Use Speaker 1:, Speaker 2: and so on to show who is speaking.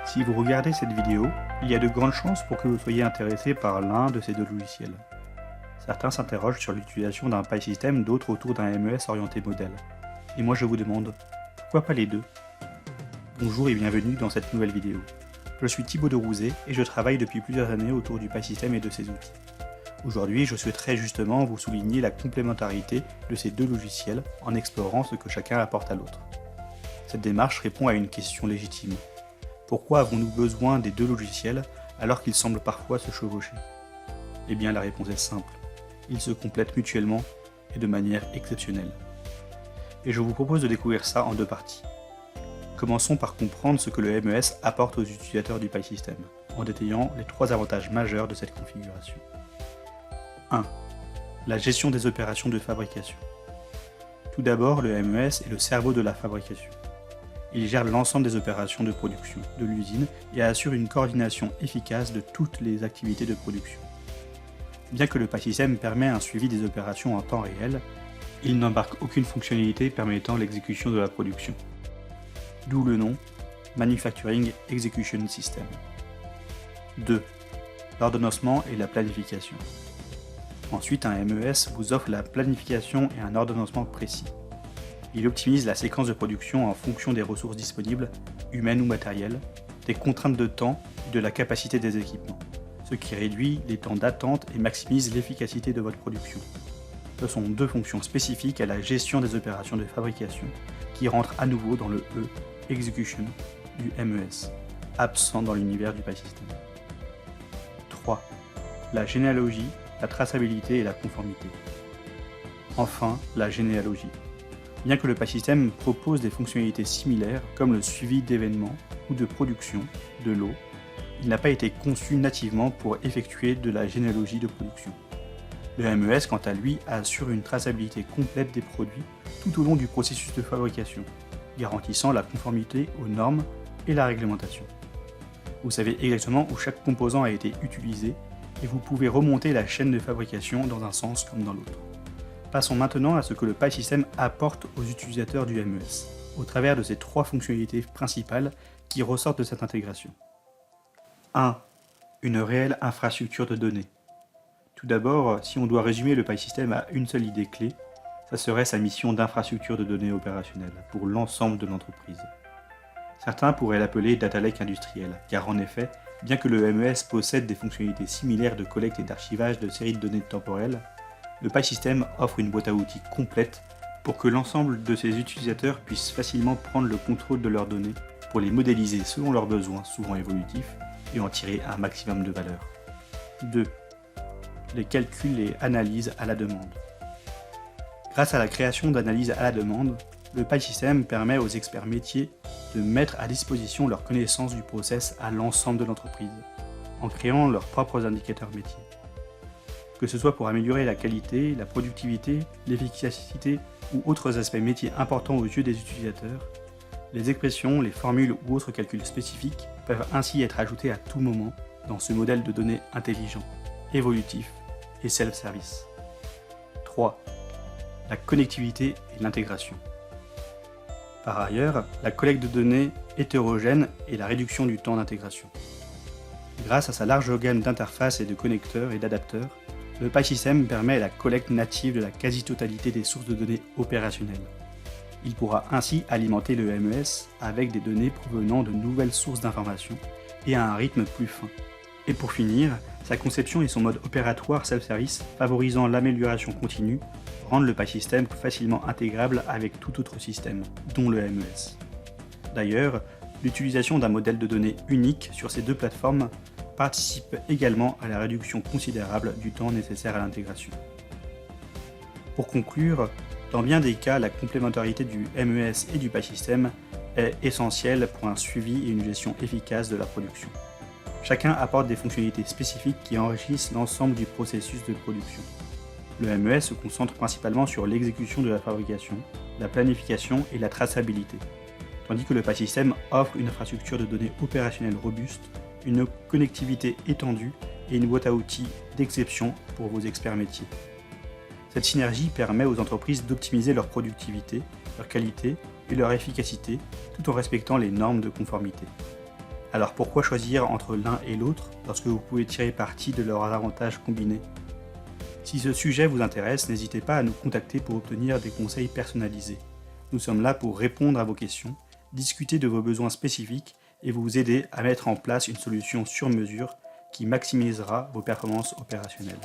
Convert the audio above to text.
Speaker 1: Si vous regardez cette vidéo, il y a de grandes chances pour que vous soyez intéressé par l'un de ces deux logiciels. Certains s'interrogent sur l'utilisation d'un PySystem, d'autres autour d'un MES orienté modèle. Et moi je vous demande, pourquoi pas les deux? Bonjour et bienvenue dans cette nouvelle vidéo. Je suis Thibaut de Rouzet et je travaille depuis plusieurs années autour du PySystem et de ses outils. Aujourd'hui, je souhaiterais justement vous souligner la complémentarité de ces deux logiciels en explorant ce que chacun apporte à l'autre. Cette démarche répond à une question légitime. Pourquoi avons-nous besoin des deux logiciels alors qu'ils semblent parfois se chevaucher? Eh bien la réponse est simple. Ils se complètent mutuellement et de manière exceptionnelle. Et je vous propose de découvrir ça en deux parties. Commençons par comprendre ce que le MES apporte aux utilisateurs du PySystem, en détaillant les trois avantages majeurs de cette configuration. 1. La gestion des opérations de fabrication. Tout d'abord, le MES est le cerveau de la fabrication. Il gère l'ensemble des opérations de production de l'usine et assure une coordination efficace de toutes les activités de production. Bien que le PySystem permet un suivi des opérations en temps réel, il n'embarque aucune fonctionnalité permettant l'exécution de la production. D'où le nom Manufacturing Execution System. 2. L'ordonnancement et la planification. Ensuite, un MES vous offre la planification et un ordonnancement précis. Il optimise la séquence de production en fonction des ressources disponibles, humaines ou matérielles, des contraintes de temps et de la capacité des équipements, ce qui réduit les temps d'attente et maximise l'efficacité de votre production. Ce sont deux fonctions spécifiques à la gestion des opérations de fabrication qui rentrent à nouveau dans le E, Execution, du MES, absent dans l'univers du PySystem. 3. La généalogie, la traçabilité et la conformité. Enfin, la généalogie. Bien que le PySystem propose des fonctionnalités similaires comme le suivi d'événements ou de production de l'eau, il n'a pas été conçu nativement pour effectuer de la généalogie de production. Le MES, quant à lui, assure une traçabilité complète des produits tout au long du processus de fabrication, garantissant la conformité aux normes et la réglementation. Vous savez exactement où chaque composant a été utilisé et vous pouvez remonter la chaîne de fabrication dans un sens comme dans l'autre. Passons maintenant à ce que le PySystem apporte aux utilisateurs du MES, au travers de ces trois fonctionnalités principales qui ressortent de cette intégration. 1. Une réelle infrastructure de données. Tout d'abord, si on doit résumer le PySystem à une seule idée clé, ça serait sa mission d'infrastructure de données opérationnelle pour l'ensemble de l'entreprise. Certains pourraient l'appeler Data Lake industriel, car en effet, bien que le MES possède des fonctionnalités similaires de collecte et d'archivage de séries de données temporelles, le PySystem offre une boîte à outils complète pour que l'ensemble de ses utilisateurs puissent facilement prendre le contrôle de leurs données pour les modéliser selon leurs besoins, souvent évolutifs, et en tirer un maximum de valeur. 2. Les calculs et analyses à la demande. Grâce à la création d'analyses à la demande, le PySystem permet aux experts métiers de mettre à disposition leur connaissance du process à l'ensemble de l'entreprise, en créant leurs propres indicateurs métiers. Que ce soit pour améliorer la qualité, la productivité, l'efficacité ou autres aspects métiers importants aux yeux des utilisateurs, les expressions, les formules ou autres calculs spécifiques peuvent ainsi être ajoutés à tout moment dans ce modèle de données intelligent, évolutif et self-service. 3. La connectivité et l'intégration. Par ailleurs, la collecte de données hétérogènes et la réduction du temps d'intégration. Grâce à sa large gamme d'interfaces et de connecteurs et d'adapteurs, le PySystem permet la collecte native de la quasi-totalité des sources de données opérationnelles. Il pourra ainsi alimenter le MES avec des données provenant de nouvelles sources d'informations et à un rythme plus fin. Et pour finir, sa conception et son mode opératoire self-service favorisant l'amélioration continue rendent le PySystem facilement intégrable avec tout autre système, dont le MES. D'ailleurs, l'utilisation d'un modèle de données unique sur ces deux plateformes participe également à la réduction considérable du temps nécessaire à l'intégration. Pour conclure, dans bien des cas, la complémentarité du MES et du PySystem est essentielle pour un suivi et une gestion efficace de la production. Chacun apporte des fonctionnalités spécifiques qui enrichissent l'ensemble du processus de production. Le MES se concentre principalement sur l'exécution de la fabrication, la planification et la traçabilité, tandis que le PySystem offre une infrastructure de données opérationnelle robuste, une connectivité étendue et une boîte à outils d'exception pour vos experts métiers. Cette synergie permet aux entreprises d'optimiser leur productivité, leur qualité et leur efficacité, tout en respectant les normes de conformité. Alors pourquoi choisir entre l'un et l'autre lorsque vous pouvez tirer parti de leurs avantages combinés? Si ce sujet vous intéresse, n'hésitez pas à nous contacter pour obtenir des conseils personnalisés. Nous sommes là pour répondre à vos questions, discuter de vos besoins spécifiques et vous aider à mettre en place une solution sur mesure qui maximisera vos performances opérationnelles.